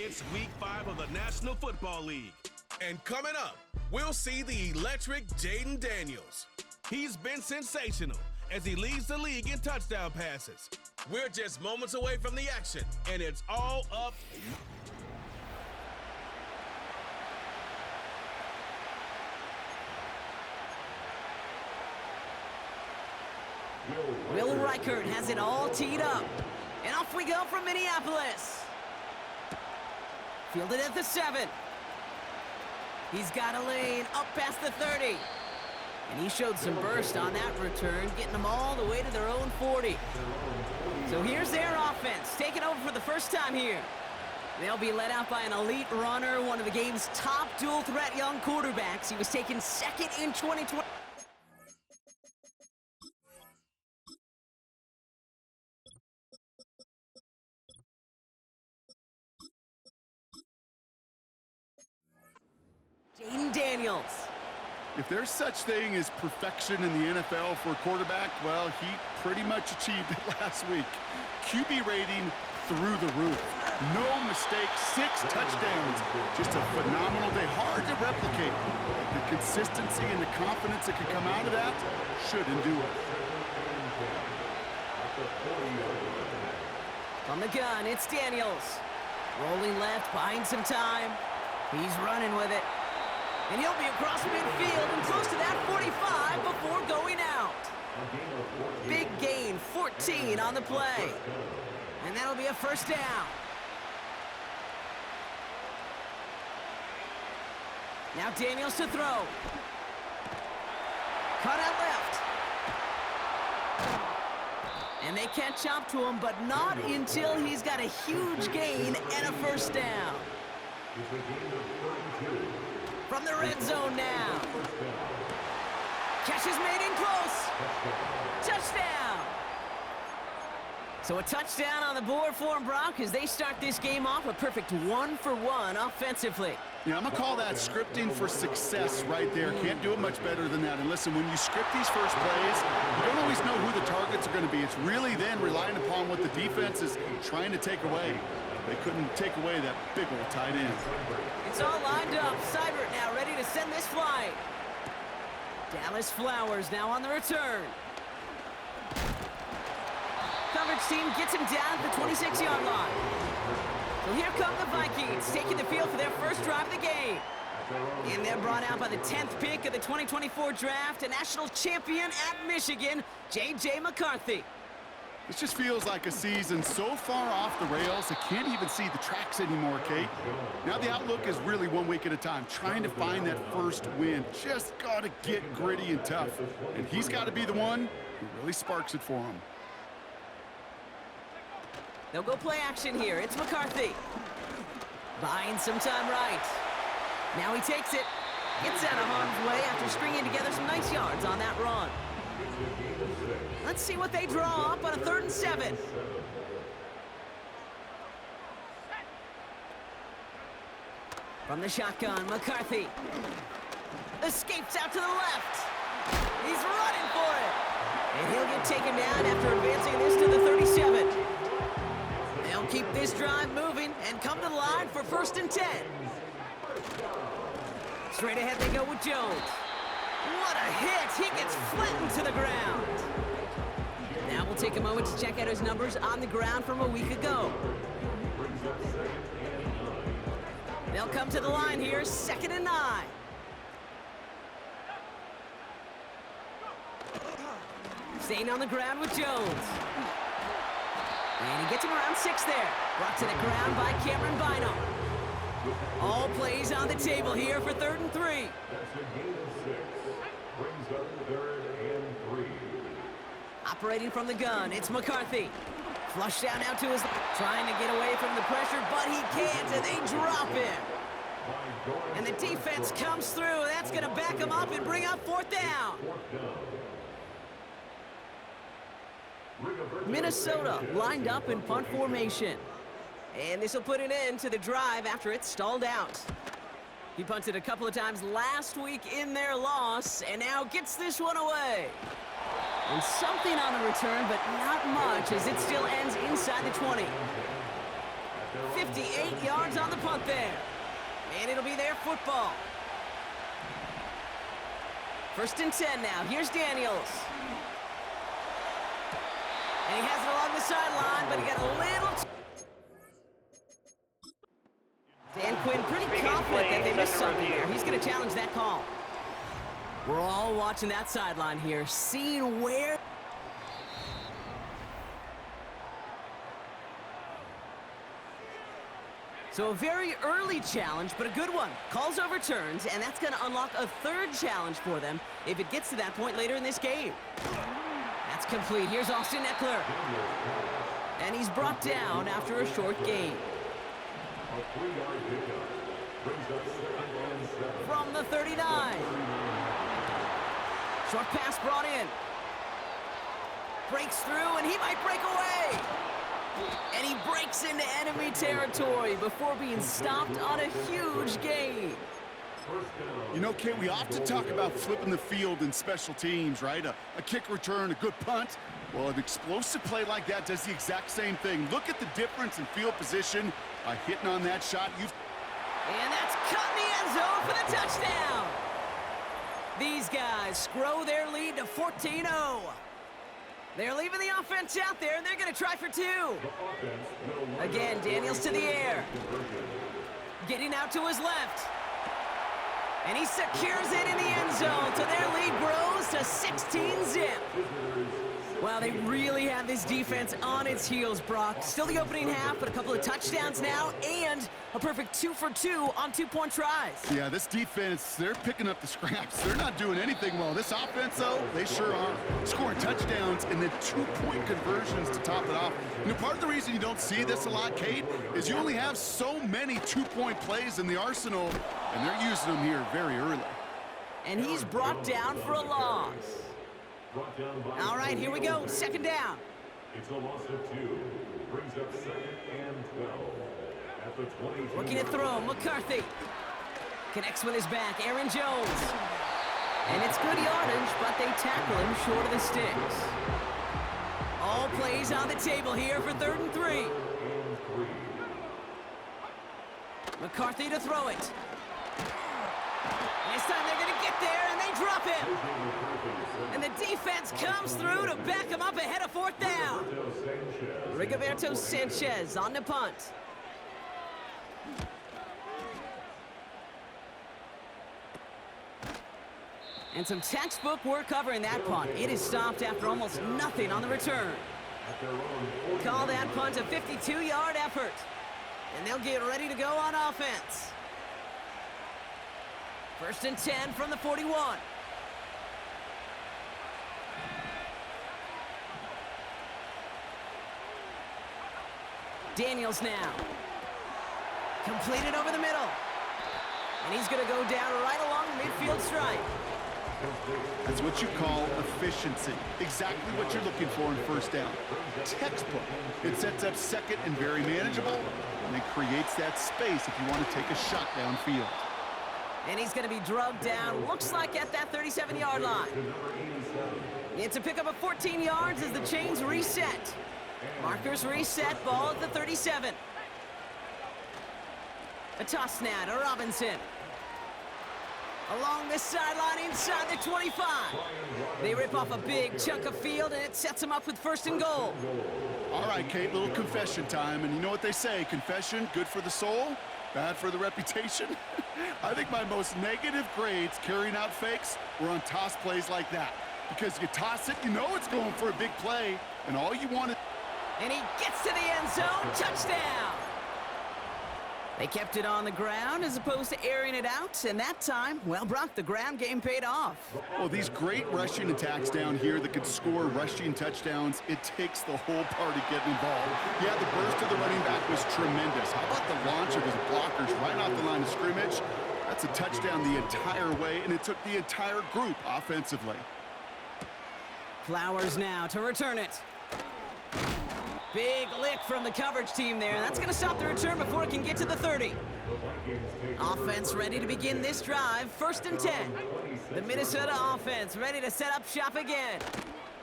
It's Week 5 of the National Football League. And coming up, we'll see the electric Jaden Daniels. He's been sensational as he leads the league in touchdown passes. We're just moments away from the action, and it's all up. Will Reichert has it all teed up. And off we go from Minneapolis. Fielded at the 7. He's got a lane up past the 30. And he showed some burst on that return, getting them all the way to their own 40. So here's their offense, taking over for the first time here. They'll be led out by an elite runner, one of the game's top dual-threat young quarterbacks. He was taken second in 2020. Jaden Daniels. If there's such thing as perfection in the NFL for a quarterback, well, he pretty much achieved it last week. QB rating through the roof. No mistakes, 6 touchdowns. Just a phenomenal day. Hard to replicate. The consistency and the confidence that could come out of that should endure. From the gun, it's Daniels. Rolling left, buying some time. He's running with it. And he'll be across midfield and close to that 45 before going out. Big gain, 14 on the play. And that'll be a first down. Now Daniels to throw. Cut out left. And they catch up to him, but not until he's got a huge gain and a first down. From the red zone now. Catch is made in close. Touchdown. So a touchdown on the board for them, Brock, as they start this game off a perfect 1-for-1 offensively. Yeah, I'm going to call that scripting for success right there. Can't do it much better than that. And listen, when you script these first plays, you don't always know who the targets are going to be. It's really then relying upon what the defense is trying to take away. They couldn't take away that big old tight end. It's all lined up. Seibert now ready to send this flight. Dallas Flowers now on the return. Coverage team gets him down at the 26-yard line. So here come the Vikings, taking the field for their first drive of the game. And they're brought out by the 10th pick of the 2024 draft, a national champion at Michigan, J.J. McCarthy. This just feels like a season so far off the rails, they can't even see the tracks anymore, Kate. Now the outlook is really 1 week at a time, trying to find that first win. Just got to get gritty and tough. And he's got to be the one who really sparks it for him. They'll go play action here. It's McCarthy. Buying some time right. Now he takes it. Gets out of harm's way after stringing together some nice yards on that run. Let's see what they draw up on a 3rd and 7. From the shotgun, McCarthy. Escapes out to the left. He's running for it. And he'll get taken down after advancing this to the 37. They'll keep this drive moving and come to the line for 1st and 10. Straight ahead they go with Jones. What a hit! He gets flattened to the ground. Now we'll take a moment to check out his numbers on the ground from a week ago. They'll come to the line here, 2nd and 9. Staying on the ground with Jones. And he gets him around 6 there. Brought to the ground by Cameron Bynum. All plays on the table here for 3rd and 3. Operating from the gun, it's McCarthy. Flushed down now to his... Trying to get away from the pressure, but he can't, and they drop him. And the defense comes through. That's going to back him up and bring up 4th down. Minnesota lined up in punt formation. And this will put an end to the drive after it stalled out. He punted a couple of times last week in their loss, and now gets this one away. And something on the return, but not much, as it still ends inside the 20. 58 yards on the punt there. And it'll be their football. 1st and 10 now. Here's Daniels. And he has it along the sideline, but he got a little... Dan Quinn pretty confident that they missed something there. He's going to challenge that call. We're all watching that sideline here, seeing where... So a very early challenge, but a good one. Calls overturned, and that's going to unlock a 3rd challenge for them if it gets to that point later in this game. That's complete. Here's Austin Eckler. And he's brought down after a short gain. From the 39. Short pass brought in. Breaks through, and he might break away. And he breaks into enemy territory before being stopped on a huge gain. You know, Kate, we often talk about flipping the field in special teams, right? A kick return, a good punt. Well, an explosive play like that does the exact same thing. Look at the difference in field position by hitting on that shot. And that's cut in the end zone for the touchdown. These guys grow their lead to 14-0. They're leaving the offense out there, and they're going to try for 2. Again, Daniels to the air. Getting out to his left. And he secures it in the end zone, so their lead grows to 16-zip. Well, they really have this defense on its heels, Brock. Still the opening half, but a couple of touchdowns now, and a perfect 2 for 2 on 2-point tries. Yeah, this defense, they're picking up the scraps. They're not doing anything well. This offense, though, they sure are. Scoring touchdowns and then 2-point conversions to top it off. You know, part of the reason you don't see this a lot, Kate, is you only have so many 2-point plays in the arsenal, and they're using them here very early. And he's brought down for a loss. All right, here we go. 2nd down. It's a loss of 2. Brings up 2nd and 12. At the 20. Looking to throw. McCarthy connects with his back. Aaron Jones. And it's good yardage, but they tackle him short of the sticks. All plays on the table here for 3rd and 3. McCarthy to throw it. And this time they're going to get there, and they drop him. And the defense comes through to back him up ahead of 4th down. Rigoberto Sanchez on the punt. And some textbook work covering that punt. It is stopped after almost nothing on the return. Call that punt a 52-yard effort. And they'll get ready to go on offense. 1st and 10 from the 41. Daniels now. Completed over the middle. And he's going to go down right along the midfield stripe. That's what you call efficiency. Exactly what you're looking for in 1st down. Textbook. It sets up 2nd and very manageable, and it creates that space if you want to take a shot downfield. And he's going to be drugged down, looks like at that 37-yard line. It's a pickup of 14 yards as the chains reset. Markers reset, ball at the 37. A toss now to Robinson. Along the sideline inside the 25. They rip off a big chunk of field, and it sets them up with 1st and goal. All right, Kate, little confession time. And you know what they say, confession, good for the soul, bad for the reputation. I think my most negative grades carrying out fakes were on toss plays like that. Because you toss it, you know it's going for a big play, and all you want to... And he gets to the end zone, touchdown! They kept it on the ground as opposed to airing it out, and that time, well, Brock, the ground game paid off. Well, these great rushing attacks down here that could score rushing touchdowns, it takes the whole party getting involved. Yeah, the burst of the running back was tremendous. How about the launch of his blockers right off the line of scrimmage? That's a touchdown the entire way, and it took the entire group offensively. Flowers now to return it. Big lick from the coverage team there. That's going to stop the return before it can get to the 30. Offense ready to begin this drive. 1st and 10. The Minnesota offense ready to set up shop again.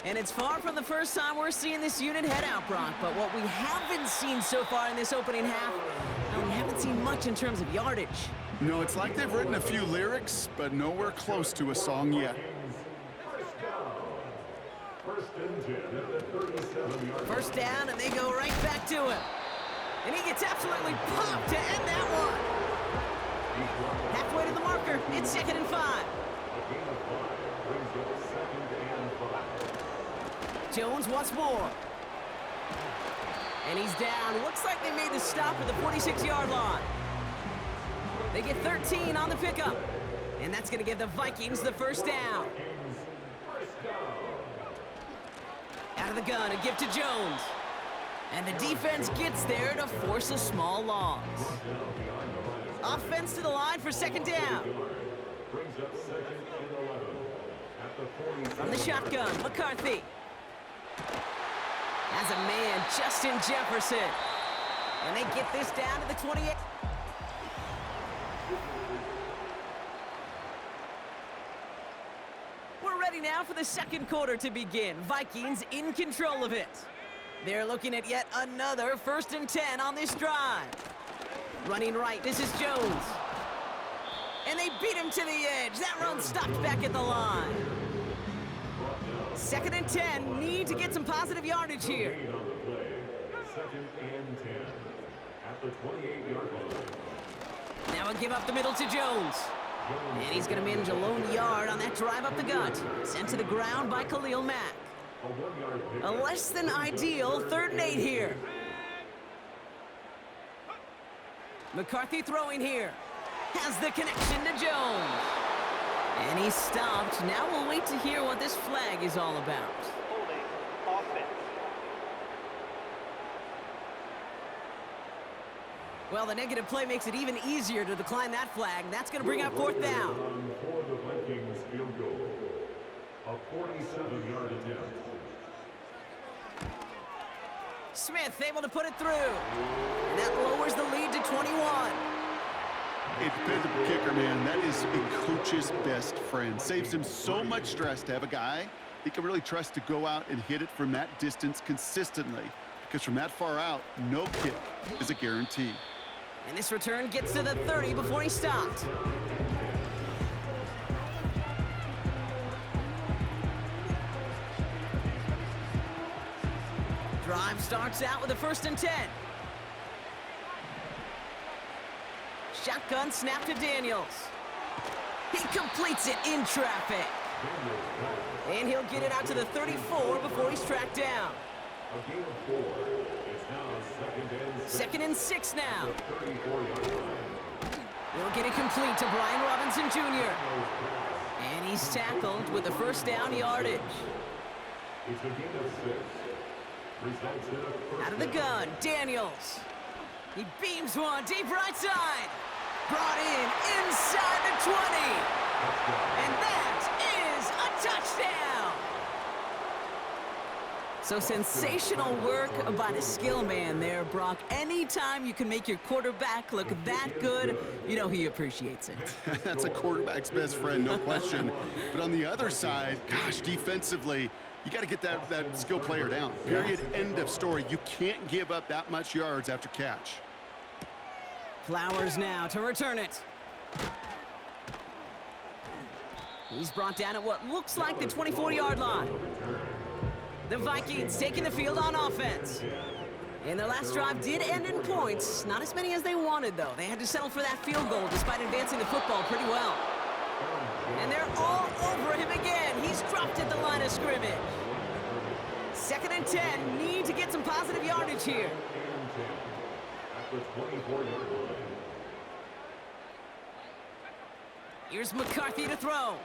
And it's far from the first time we're seeing this unit head out, Brock. But what we haven't seen so far in this opening half, we haven't seen much in terms of yardage. No, it's like they've written a few lyrics, but nowhere close to a song yet. First down, and they go right back to him. And he gets absolutely popped to end that one. Halfway to the marker, it's 2nd and 5. Jones once more. And he's down. Looks like they made the stop at the 46-yard line. They get 13 on the pickup. And that's going to give the Vikings the first down. Out of the gun, a give to Jones. And the defense gets there to force a small loss. Offense to the line for 2nd down. From the shotgun, McCarthy. As a man, Justin Jefferson. And they get this down to the 28. We're ready now for the second quarter to begin. Vikings in control of it. They're looking at yet another 1st and 10 on this drive. Running right, this is Jones. And they beat him to the edge. That run stopped back at the line. 2nd and 10, need to get some positive yardage here. 2nd and 10 at the 28-yard line. Now a give up the middle to Jones. And he's going to manage a lone yard on that drive up the gut. Sent to the ground by Khalil Mack. A less than ideal 3rd and 8 here. McCarthy throwing here. Has the connection to Jones. And he's stopped. Now we'll wait to hear what this flag is all about. Holding offense. Well, the negative play makes it even easier to decline that flag. That's going to bring up 4th down. For the Vikings field goal, a 47-yard attempt. Smith able to put it through. And that lowers the lead to 21. A dependable kicker, man. That is a coach's best friend. Saves him so much stress to have a guy he can really trust to go out and hit it from that distance consistently. Because from that far out, no kick is a guarantee. And this return gets to the 30 before he stopped. Drive starts out with a 1st and 10. Shotgun snap to Daniels. He completes it in traffic. And he'll get it out to the 34 before he's tracked down. A gain of 4. It's now 2nd and 6 now. He'll get it complete to Brian Robinson Jr. And he's tackled with the 1st down yardage. It's a gain of 6. Results in a 1st Out of the gun, Daniels. He beams one deep right side. Brought in inside the 20. And that is a touchdown. So sensational work by the skill man there, Brock. Anytime you can make your quarterback look that good, you know he appreciates it. That's a quarterback's best friend, no question. But on the other side, gosh, defensively, you got to get that skill player down. Period, end of story. You can't give up that much yards after catch. Flowers now to return it. He's brought down at what looks like the 24-yard line. The Vikings taking the field on offense. And their last drive did end in points. Not as many as they wanted, though. They had to settle for that field goal despite advancing the football pretty well. And they're all over him again. He's dropped at the line of scrimmage. 2nd and 10. Need to get some positive yardage here. Here's McCarthy to throw.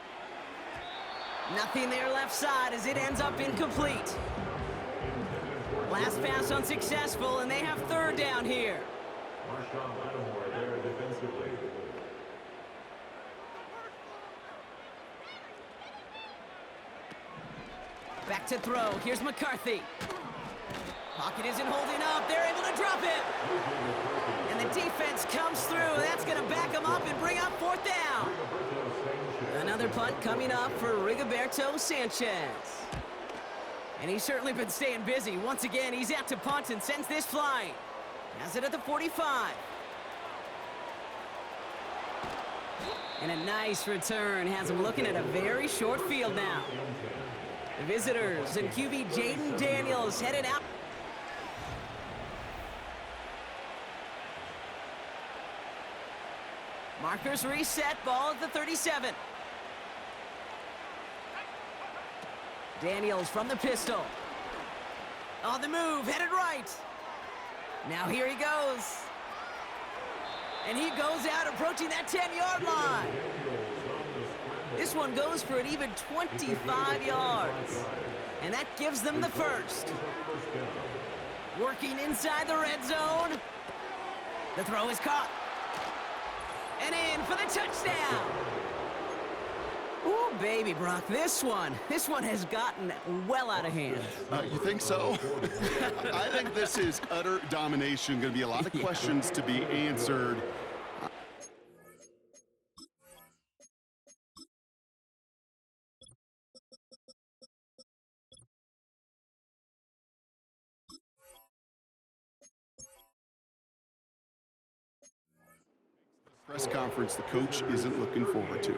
Nothing there left side as it ends up incomplete. Last pass unsuccessful, and they have 3rd down here. Back to throw. Here's McCarthy. Pocket isn't holding up. They're able to drop it. And the defense comes through. That's going to back them up and bring up 4th down. Another punt coming up for Rigoberto Sanchez. And he's certainly been staying busy. Once again, he's out to punt and sends this flying. Has it at the 45. And a nice return has him looking at a very short field now. The visitors and QB Jaden Daniels headed out. Markers reset, ball at the 37. Daniels from the pistol. On the move, headed right. Now here he goes. And he goes out approaching that 10-yard line. This one goes for an even 25 yards. And that gives them the first. Working inside the red zone. The throw is caught. And in for the touchdown. Ooh, baby, Brock, this one has gotten well out of hand. You think so? I think this is utter domination. Going to be a lot of questions to be answered. Press conference the coach isn't looking forward to.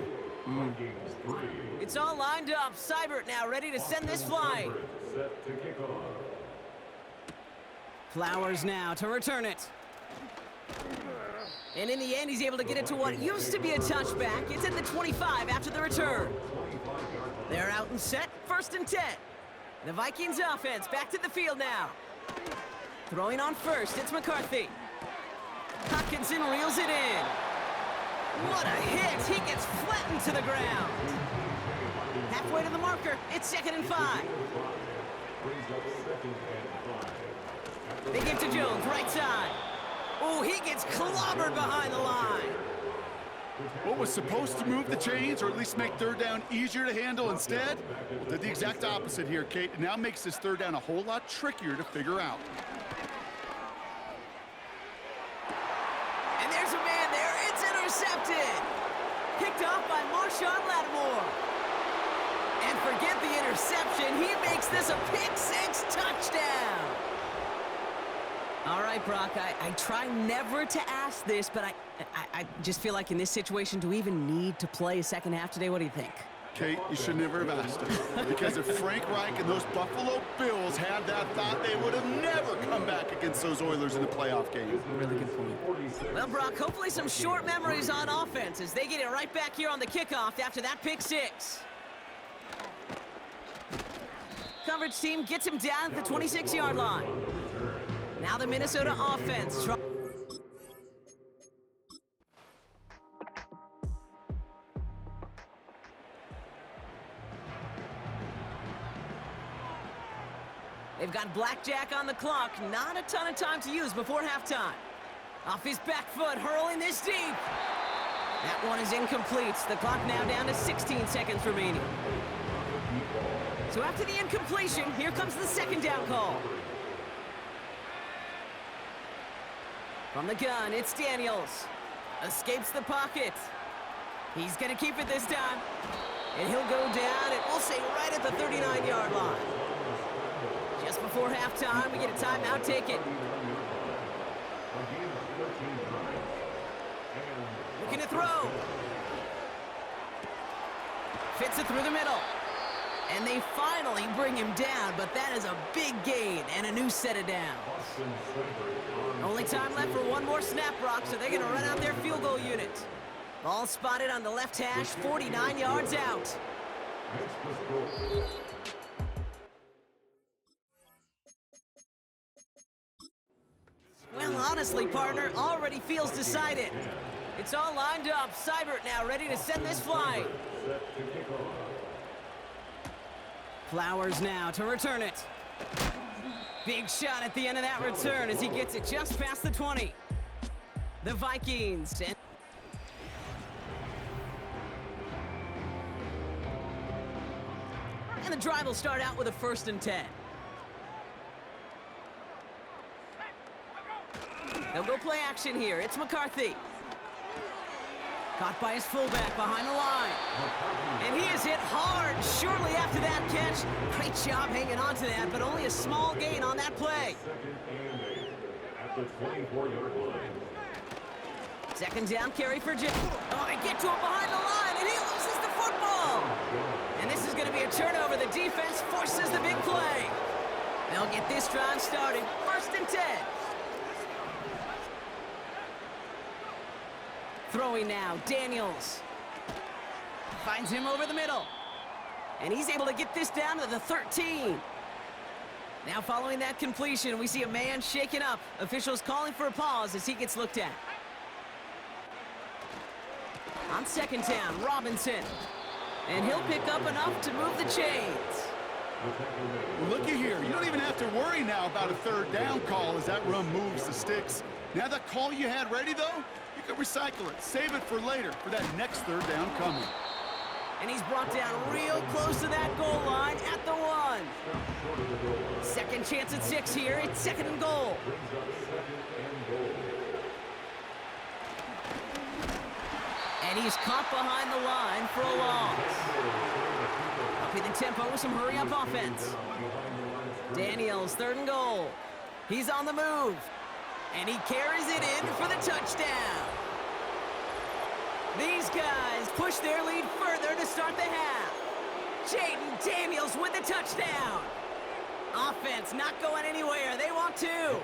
It's all lined up. Seibert now ready to send this flying. Flowers now to return it. And in the end, he's able to get it to what used to be a touchback. It's at the 25 after the return. They're out and set, 1st and 10. The Vikings offense back to the field now. Throwing on first, it's McCarthy. Hockenson reels it in. What a hit! He gets flattened to the ground. Halfway to the marker, it's 2nd and 5. They give to Jones, right side. Oh, he gets clobbered behind the line. What was supposed to move the chains, or at least make 3rd down easier to handle instead, did the exact opposite here, Kate. It now makes this 3rd down a whole lot trickier to figure out. And there's a man there. It's intercepted. Picked off by Marshawn Lattimore. And forget the interception. He makes this a pick-6 touchdown. All right, Brock, I try never to ask this, but I just feel like in this situation, do we even need to play a second half today? What do you think? Kate, you should never have asked it. Because if Frank Reich and those Buffalo Bills had that thought, they would have never come back against those Oilers in a playoff game. Really good point. Well, Brock, hopefully some short memories on offense as they get it right back here on the kickoff after that pick-6. Coverage team gets him down at the 26-yard line. Now the Minnesota offense. They've got blackjack on the clock. Not a ton of time to use before halftime. Off his back foot, hurling this deep. That one is incomplete. The clock now down to 16 seconds remaining. So after the incompletion, here comes the 2nd down call. From the gun, it's Daniels. Escapes the pocket. He's going to keep it this time. And he'll go down, and we'll say right at the 39-yard line. Just before halftime, we get a timeout. Take it. Looking to throw. Fits it through the middle. And they finally bring him down, but that is a big gain and a new set of downs. Only time left for one more snap, Brock, so they're going to run out their field goal unit. Ball spotted on the left hash, 49 yards out. Well, honestly, partner, already feels decided. It's all lined up. Seibert now ready to send this flying. Flowers now to return it. Big shot at the end of that return as he gets it just past the 20. The Vikings. And the drive will start out with a 1st and 10. They'll go play action here. It's McCarthy. Caught by his fullback behind the line. And he is hit hard shortly after that catch. Great job hanging on to that, but only a small gain on that play. Second and 8 at the 24-yard line. Second down carry for Jim. Oh, they get to him behind the line, and he loses the football. And this is going to be a turnover. The defense forces the big play. They'll get this drive started. 1st and 10. Throwing now, Daniels. Finds him over the middle. And he's able to get this down to the 13. Now following that completion, we see a man shaken up. Officials calling for a pause as he gets looked at. On 2nd down, Robinson. And he'll pick up enough to move the chains. Well, looky here. You don't even have to worry now about a 3rd down call as that run moves the sticks. Now that call you had ready, though, you can recycle it. Save it for later for that next 3rd down coming. And he's brought down real close to that goal line at the 1. Second chance at 6 here. It's 2nd and goal. And he's caught behind the line for a loss. Upping the tempo with some hurry-up offense. Daniels, 3rd and goal. He's on the move. And he carries it in for the touchdown. These guys push their lead further to start the half. Jaden Daniels with the touchdown. Offense not going anywhere. They want to.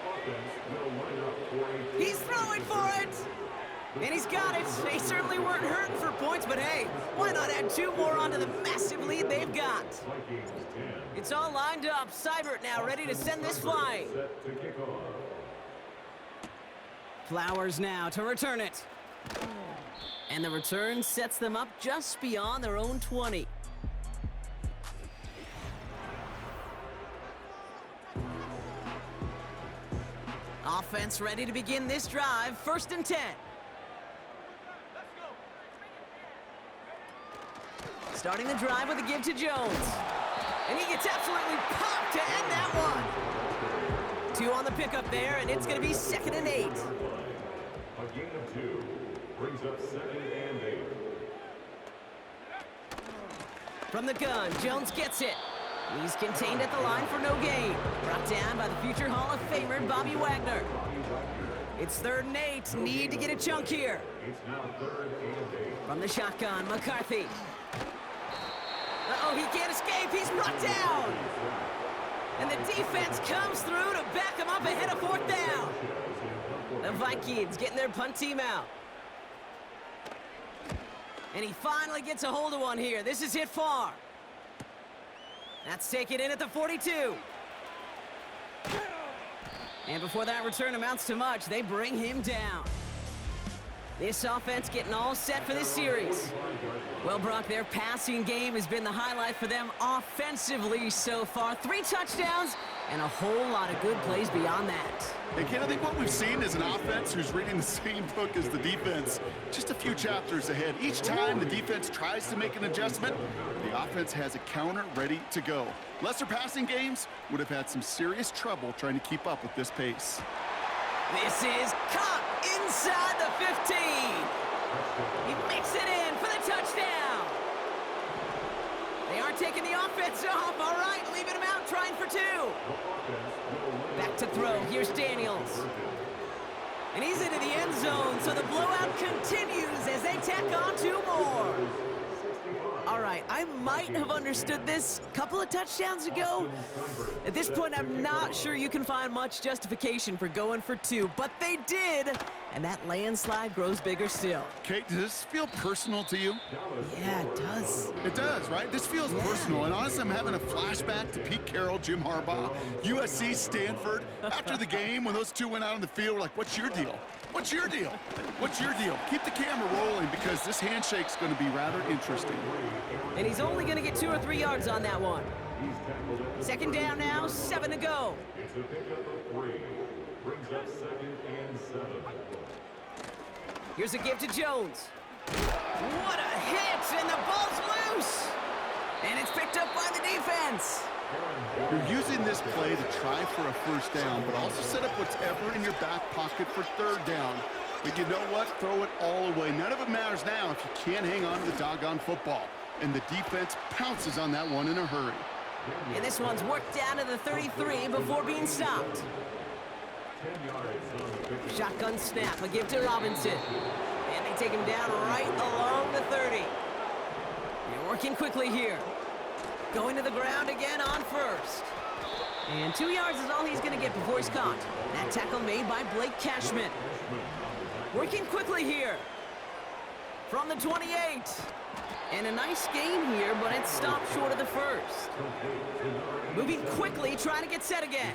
He's throwing for it. And he's got it. They certainly weren't hurting for points, but hey, why not add 2 more onto the massive lead they've got? It's all lined up. Seibert now ready to send this flying. Flowers now to return it. And the return sets them up just beyond their own 20. Offense ready to begin this drive. 1st and 10. Starting the drive with a give to Jones. And he gets absolutely popped to end that one. 2 on the pickup there, and it's going to be 2nd and 8. A gain of 2 brings up 2nd and 8. From the gun, Jones gets it. He's contained at the line for no gain. Brought down by the future Hall of Famer, Bobby Wagner. It's 3rd and 8. Need to get a chunk here. It's now 3rd and 8. From the shotgun, McCarthy. Uh-oh, he can't escape. He's brought down. And the defense comes through to back him up ahead of 4th down. The Vikings getting their punt team out. And he finally gets a hold of one here. This is hit far. That's taken in at the 42. And before that return amounts to much, they bring him down. This offense getting all set for this series. Well, Brock, their passing game has been the highlight for them offensively so far. 3 touchdowns and a whole lot of good plays beyond that. Hey, Ken, I think what we've seen is an offense who's reading the same book as the defense, just a few chapters ahead. Each time the defense tries to make an adjustment, the offense has a counter ready to go. Lesser passing games would have had some serious trouble trying to keep up with this pace. This is caught inside the 15. He makes it in for the touchdown. They aren't taking the offense off. All right, leaving him out, trying for 2. Back to throw. Here's Daniels. And he's into the end zone, so the blowout continues as they tack on 2 more. All right, I might have understood this a couple of touchdowns ago. At this point, I'm not sure you can find much justification for going for 2, but they did, and that landslide grows bigger still. Kate, does this feel personal to you? Yeah, it does. It does, right? This feels personal, and honestly, I'm having a flashback to Pete Carroll, Jim Harbaugh, USC, Stanford. After the game, when those 2 went out on the field, we're like, what's your deal? What's your deal? What's your deal? Keep the camera rolling because this handshake's going to be rather interesting. And he's only going to get 2 or 3 yards on that one. 2nd down now, 7 to go. It's a pickup of 3. Brings up 2nd and 7. Here's a give to Jones. What a hit, and the ball's loose. And it's picked up by the defense. You're using this play to try for a 1st down, but also set up whatever in your back pocket for 3rd down. But you know what? Throw it all away. None of it matters now if you can't hang on to the doggone football. And the defense pounces on that one in a hurry. And this one's worked down to the 33 before being stopped. Shotgun snap, a give to Robinson. And they take him down right along the 30. They're working quickly here. Going to the ground again on first. And 2 yards is all he's going to get before he's caught. That tackle made by Blake Cashman. Working quickly here. From the 28. And a nice game here, but it stopped short of the first. Moving quickly, trying to get set again.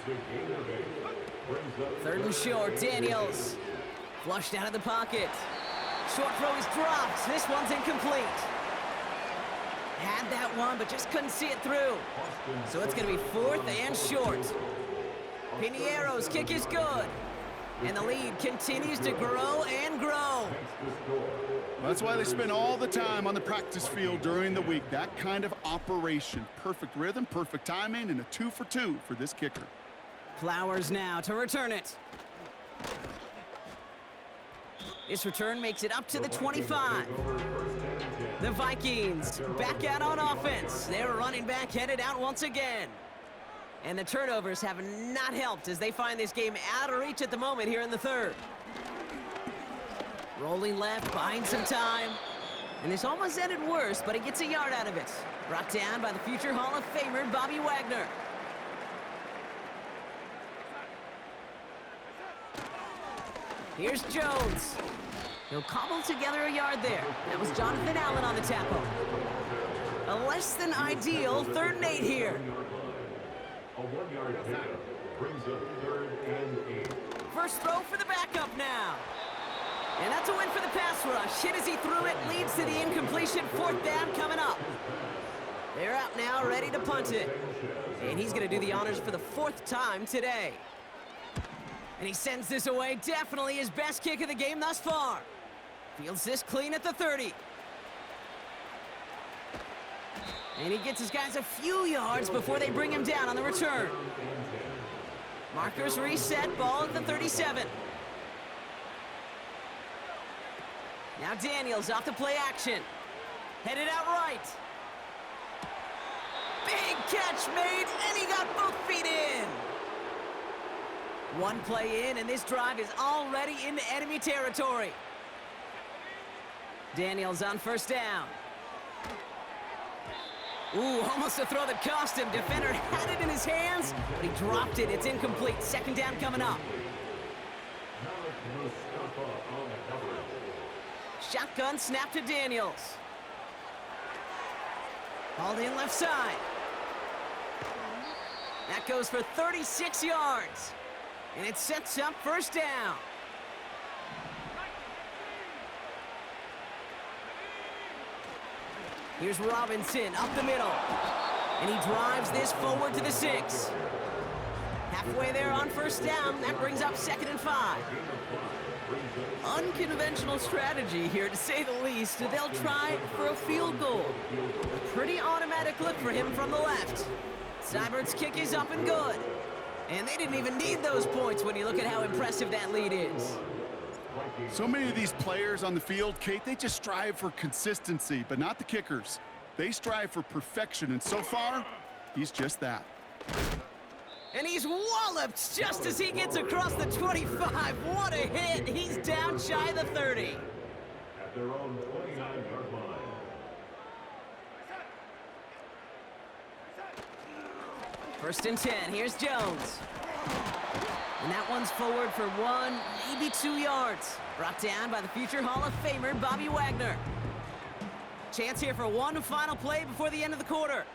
3rd and short, Daniels. Flushed out of the pocket. Short throw is dropped. This one's incomplete. Had that one, but just couldn't see it through. So it's going to be 4th and short. Piniero's kick is good. And the lead continues to grow and grow. That's why they spend all the time on the practice field during the week. That kind of operation. Perfect rhythm, perfect timing, and a 2 for 2 for this kicker. Flowers now to return it. This return makes it up to the 25. The Vikings back out on offense. Their running back headed out once again. And the turnovers have not helped as they find this game out of reach at the moment here in the 3rd. Rolling left, buying some time. And this almost ended worse, but he gets a yard out of it. Brought down by the future Hall of Famer, Bobby Wagner. Here's Jones. He'll cobble together a yard there. That was Jonathan Allen on the tackle. A less than ideal 3rd and 8 here. A 1-yard pickup brings up 3rd and 8. First throw for the backup now. And that's a win for the pass rush. Hit as he threw it, leads to the incompletion. 4th down coming up. They're out now, ready to punt it. And he's going to do the honors for the 4th time today. And he sends this away. Definitely his best kick of the game thus far. Fields this clean at the 30. And he gets his guys a few yards before they bring him down on the return. Markers reset, ball at the 37. Now Daniels off the play action. Headed out right. Big catch made, and he got both feet in. One play in, and this drive is already into enemy territory. Daniels on 1st down. Ooh, almost a throw that cost him. Defender had it in his hands, but he dropped it. It's incomplete. 2nd down coming up. Shotgun snap to Daniels. Hauled in left side. That goes for 36 yards. And it sets up 1st down. Here's Robinson up the middle. And he drives this forward to the 6. Halfway there on 1st down. That brings up 2nd and 5. Unconventional strategy here, to say the least. They'll try for a field goal. A pretty automatic look for him from the left. Seibert's kick is up and good. And they didn't even need those points when you look at how impressive that lead is. So many of these players on the field, Kate, they just strive for consistency, but not the kickers. They strive for perfection, and so far, he's just that. And he's walloped just as he gets across the 25. What a hit. He's down shy of the 30. At their own 29-yard line. First and 10. Here's Jones. And that one's forward for 1, maybe 2 yards. Brought down by the future Hall of Famer, Bobby Wagner. Chance here for one final play before the end of the quarter.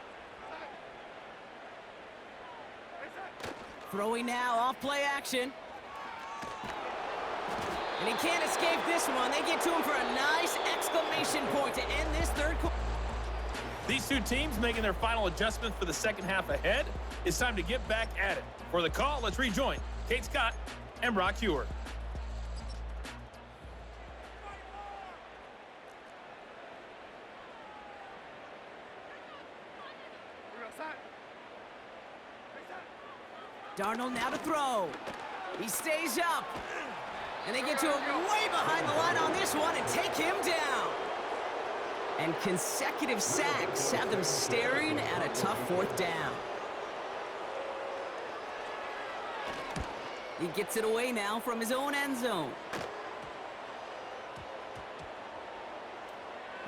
Throwing now, off play action. And he can't escape this one. They get to him for a nice exclamation point to end this 3rd quarter. These two teams making their final adjustments for the 2nd half ahead. It's time to get back at it. For the call, let's rejoin Kate Scott and Brock Hewer. Darnold now to throw. He stays up. And they get to him way behind the line on this one and take him down. And consecutive sacks have them staring at a tough fourth down. He gets it away now from his own end zone.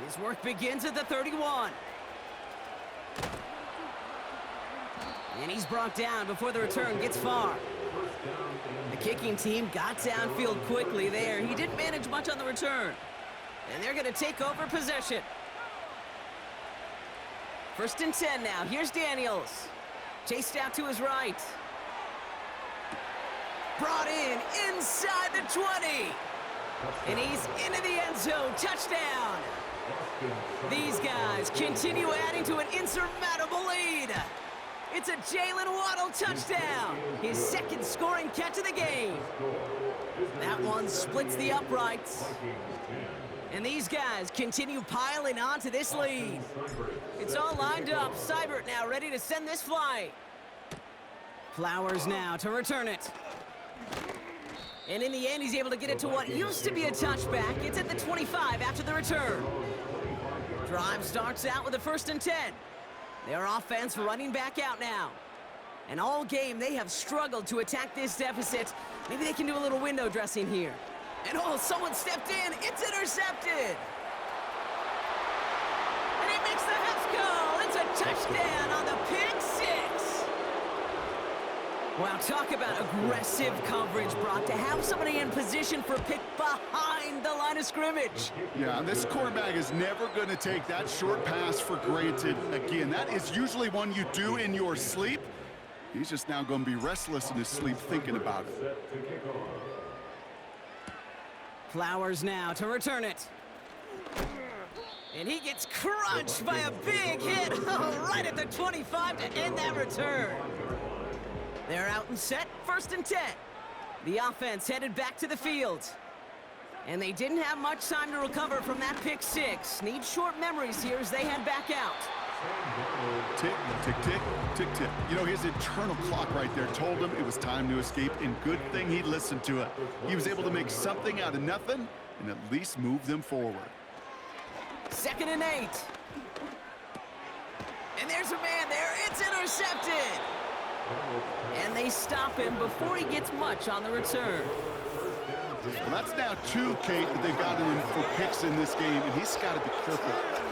His work begins at the 31. And he's brought down before the return gets far. The kicking team got downfield quickly there. He didn't manage much on the return. And they're going to take over possession. 1st and 10 now. Here's Daniels. Chased out to his right. Brought in inside the 20. And he's into the end zone. Touchdown. These guys continue adding to an insurmountable lead. It's a Jalen Waddle touchdown. His 2nd scoring catch of the game. That one splits the uprights. And these guys continue piling onto this lead. It's all lined up. Seibert now ready to send this flight. Flowers now to return it. And in the end, he's able to get it to what used to be a touchback. It's at the 25 after the return. Drive starts out with a 1st and 10. Their offense running back out now. And all game, they have struggled to attack this deficit. Maybe they can do a little window dressing here. And oh, someone stepped in. It's intercepted. And he makes the Hef goal. It's a touchdown on the pick 6. Wow, talk about aggressive coverage, Brock, to have somebody in position for a pick behind the line of scrimmage. Yeah, this quarterback is never going to take that short pass for granted again. That is usually one you do in your sleep. He's just now going to be restless in his sleep thinking about it. Flowers now to return it. And he gets crunched by a big hit right at the 25 to end that return. They're out and set, 1st and 10. The offense headed back to the field. And they didn't have much time to recover from that pick 6. Need short memories here as they head back out. Tick, tick, tick, tick, tick. You know, his internal clock right there told him it was time to escape, and good thing he listened to it. He was able to make something out of nothing and at least move them forward. 2nd and 8. And there's a man there. It's intercepted. And they stop him before he gets much on the return. Well, that's now 2, Kate, that they've gotten him for picks in this game, and he's got to be careful.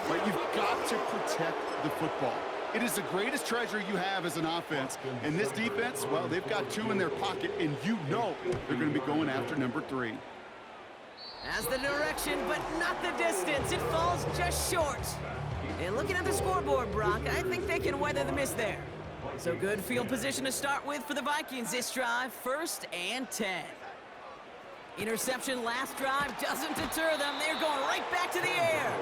Right? You've got to protect the football. It is the greatest treasure you have as an offense. And this defense, well, they've got 2 in their pocket, and you know they're going to be going after number 3. As the direction, but not the distance. It falls just short. And looking at the scoreboard, Brock, I think they can weather the miss there. So good field position to start with for the Vikings this drive, 1st and 10. Interception last drive doesn't deter them. They're going right back to the air.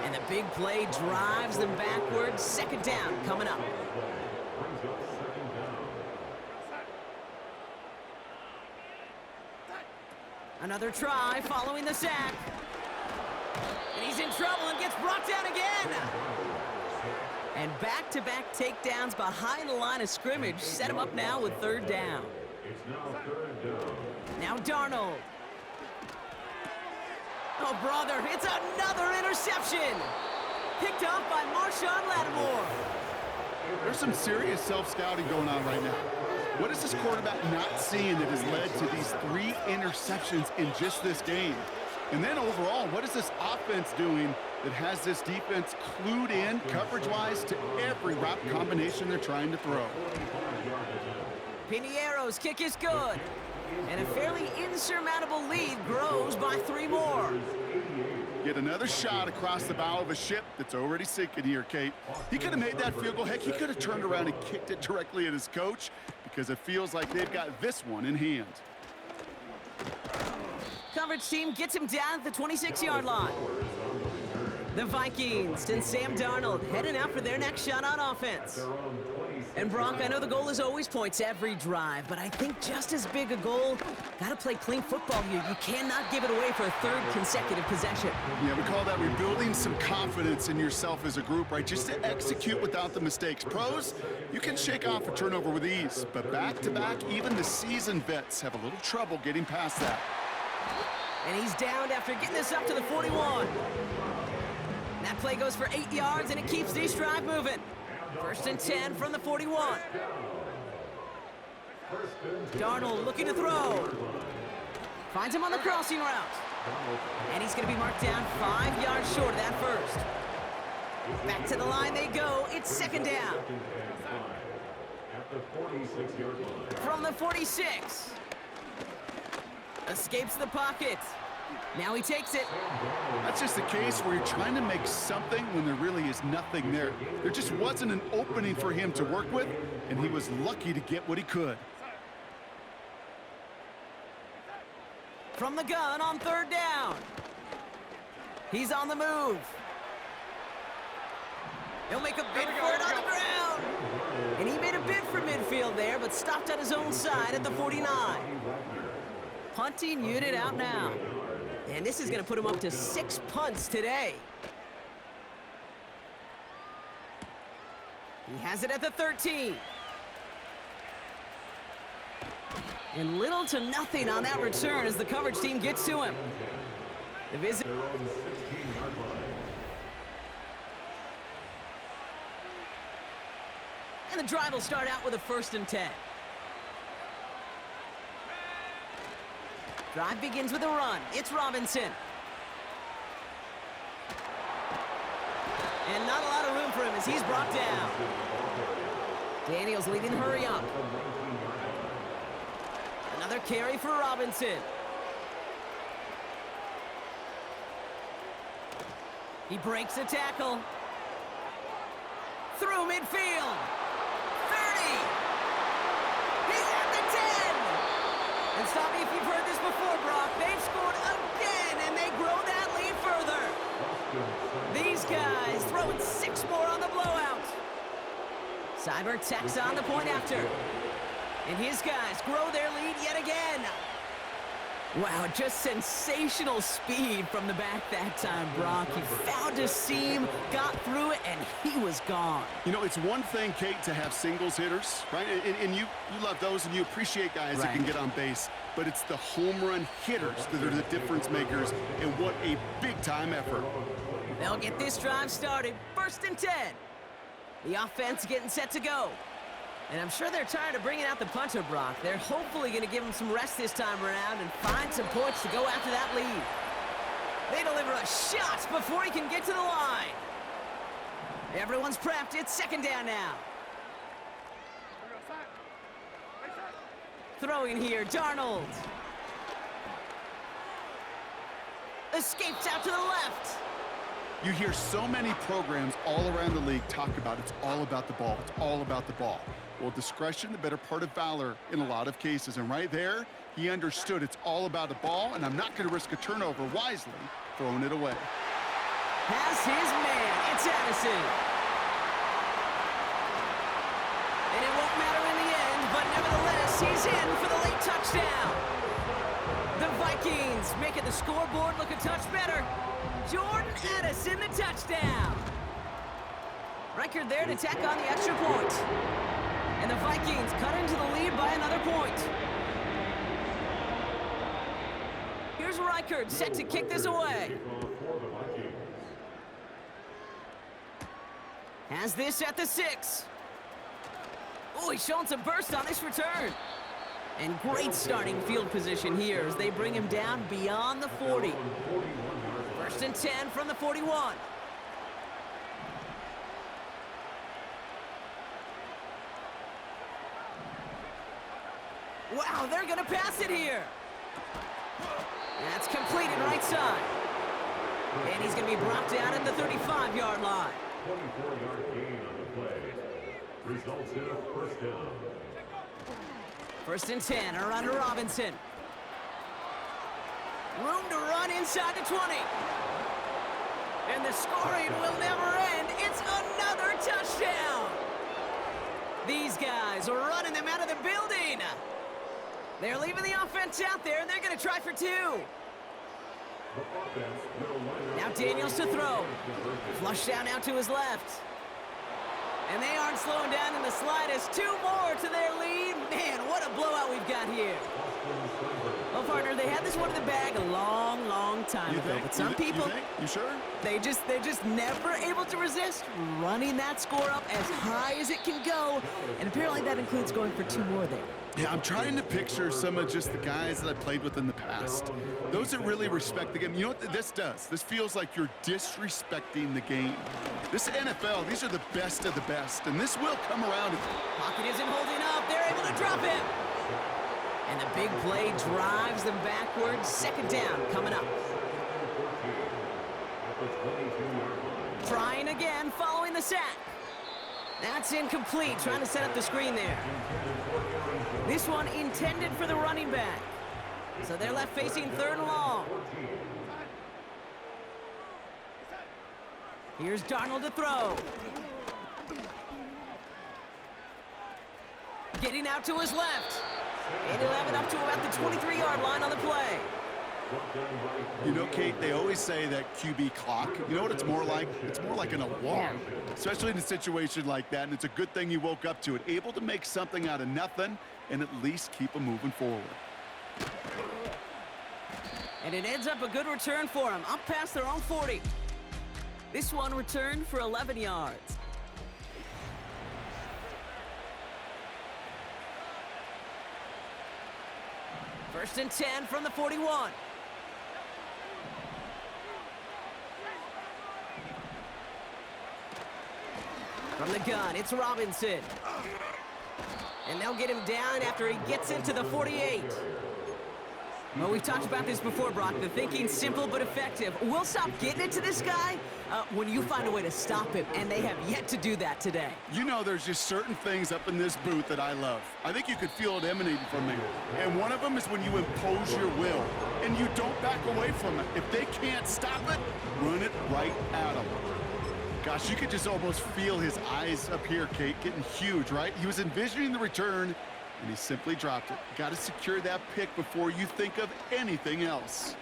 And the big play drives them backwards. 2nd down coming up. Another try following the sack. And he's in trouble and gets brought down again. And back-to-back takedowns behind the line of scrimmage set him up now with 3rd down. Now Darnold. Oh, brother, it's another interception. Picked off by Marshawn Lattimore. There's some serious self-scouting going on right now. What is this quarterback not seeing that has led to these 3 interceptions in just this game? And then overall, what is this offense doing that has this defense clued in coverage-wise to every route combination they're trying to throw? Piniero's kick is good. And a fairly insurmountable lead grows by 3 more. Get another shot across the bow of a ship that's already sinking here, Kate. He could have made that field goal. Heck, he could have turned around and kicked it directly at his coach because it feels like they've got this one in hand. Coverage team gets him down at the 26-yard line. The Vikings and Sam Darnold heading out for their next shot on offense. And Brock, I know the goal is always points every drive, but I think just as big a goal, got to play clean football here. You cannot give it away for a 3rd consecutive possession. Yeah, we call that rebuilding some confidence in yourself as a group, right? Just to execute without the mistakes. Pros, you can shake off a turnover with ease, but back-to-back, even the seasoned vets have a little trouble getting past that. And he's downed after getting this up to the 41. That play goes for 8 yards, and it keeps this drive moving. 1st and 10 from the 41. Darnold looking to throw. Finds him on the crossing route. And he's going to be marked down 5 yards short of that first. Back to the line they go. It's 2nd down. From the 46. Escapes the pocket. Now he takes it. That's just a case where you're trying to make something when there really is nothing there. There just wasn't an opening for him to work with, and he was lucky to get what he could. From the gun on 3rd down. He's on the move. He'll make a bid for it on the ground. And he made a bid for midfield there, but stopped at his own side at the 49. Punting unit out now. And this is going to put him up to 6 punts today. He has it at the 13. And little to nothing on that return as the coverage team gets to him. The visit. And the drive will start out with a 1st and 10. Drive begins with a run. It's Robinson. And not a lot of room for him as he's brought down. Daniels leading hurry up. Another carry for Robinson. He breaks a tackle. Through midfield. 30. He's at the 10. And stop me if you've heard this before, Brock. They've scored again, and they grow that lead further. These guys throwing 6 more on the blowout. Cyber tacks on the point after. And his guys grow their lead yet again. Wow, just sensational speed from the back that time, Brock. He found a seam, got through it, and he was gone. You know, it's one thing, Kate, to have singles hitters, right? And you love those, and you appreciate guys that can get on base. But it's the home run hitters that are the difference makers, and what a big-time effort. They'll get this drive started. 1st and 10. The offense getting set to go. And I'm sure they're tired of bringing out the punter, Brock. They're hopefully going to give him some rest this time around and find some points to go after that lead. They deliver a shot before he can get to the line. Everyone's prepped. It's 2nd down now. Throwing here, Darnold. Escapes out to the left. You hear so many programs all around the league talk about it's all about the ball. It's all about the ball. Well, discretion, the better part of valor in a lot of cases. And right there, he understood it's all about the ball, and I'm not going to risk a turnover wisely, throwing it away. Has his man. It's Addison. And it won't matter in the end, but nevertheless, he's in for the late touchdown. The Vikings making the scoreboard look a touch better. Jordan Addison, the touchdown. Reichard there to tack on the extra point. And the Vikings cut into the lead by another point. Here's Reichard set to kick this away. Has this at the 6. Oh, he's showing some burst on this return. And great starting field position here as they bring him down beyond the 40. 1st and 10 from the 41. Wow, they're going to pass it here. That's completed right side. And he's going to be brought down at the 35-yard line. 24-yard gain on the play. Results in a 1st down. 1st and 10, a run to Robinson. Room to run inside the 20. And the scoring will never end. It's another touchdown. These guys are running them out of the building. They're leaving the offense out there, and they're going to try for 2. Now Daniels to throw. Flush down out to his left. And they aren't slowing down in the slightest. 2 more to their lead. Man, what a blowout we've got here. Well, partner, they had this one in the bag a long, long time ago. But some people, you sure? they're just never able to resist running that score up as high as it can go. And apparently that includes going for 2 more there. Yeah, I'm trying to picture some of just the guys that I played with in the past. Those that really respect the game. You know what this does? This feels like you're disrespecting the game. This NFL, these are the best of the best, and this will come around. Pocket isn't holding up. They're able to drop him. And the big play drives them backwards. Second down coming up. Trying again, following the sack. That's incomplete, trying to set up the screen there. This one intended for the running back. So they're left facing 3rd and long. Here's Darnold to throw. Getting out to his left. And he'll have it up to about the 23-yard line on the play. You know, Kate, they always say that QB clock. You know what it's more like? It's more like an alarm, especially in a situation like that. And it's a good thing you woke up to it, able to make something out of nothing and at least keep them moving forward. And it ends up a good return for him, up past their own 40. This one returned for 11 yards. First and 10 from the 41. From the gun, it's Robinson. And they'll get him down after he gets into the 48. Well, we've talked about this before, Brock. The thinking's simple but effective. We'll stop getting it to this guy when you find a way to stop him, and they have yet to do that today. You know, there's just certain things up in this booth that I love. I think you could feel it emanating from me. And one of them is when you impose your will, and you don't back away from it. If they can't stop it, run it right at them. Gosh, you could just almost feel his eyes up here, Kate, getting huge, right? He was envisioning the return, and he simply dropped it. Got to secure that pick before you think of anything else.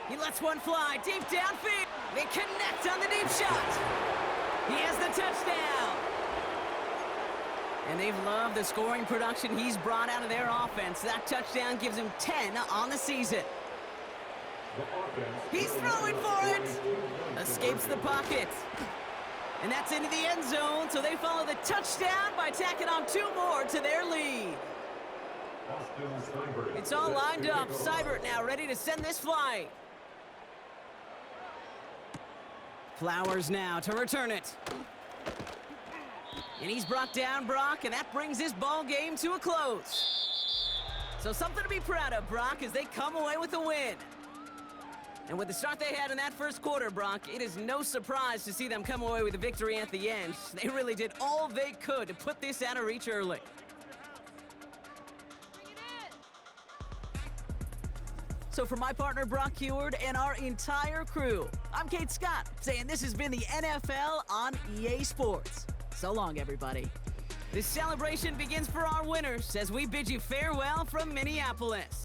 He lets one fly deep downfield. They connect on the deep shot. He has the touchdown. And they've loved the scoring production he's brought out of their offense. That touchdown gives him 10 on the season. He's throwing for it. Escapes the pocket. And that's into the end zone, so they follow the touchdown by tacking on 2 more to their lead. It's all lined up. Seibert now ready to send this flight. Flowers now to return it. And he's brought down, Brock, and that brings this ball game to a close. So something to be proud of, Brock, as they come away with a win. And with the start they had in that first quarter, Brock, it is no surprise to see them come away with a victory at the end. They really did all they could to put this out of reach early. So for my partner, Brock Heward, and our entire crew, I'm Kate Scott, saying this has been the NFL on EA Sports. So long, everybody. This celebration begins for our winners as we bid you farewell from Minneapolis.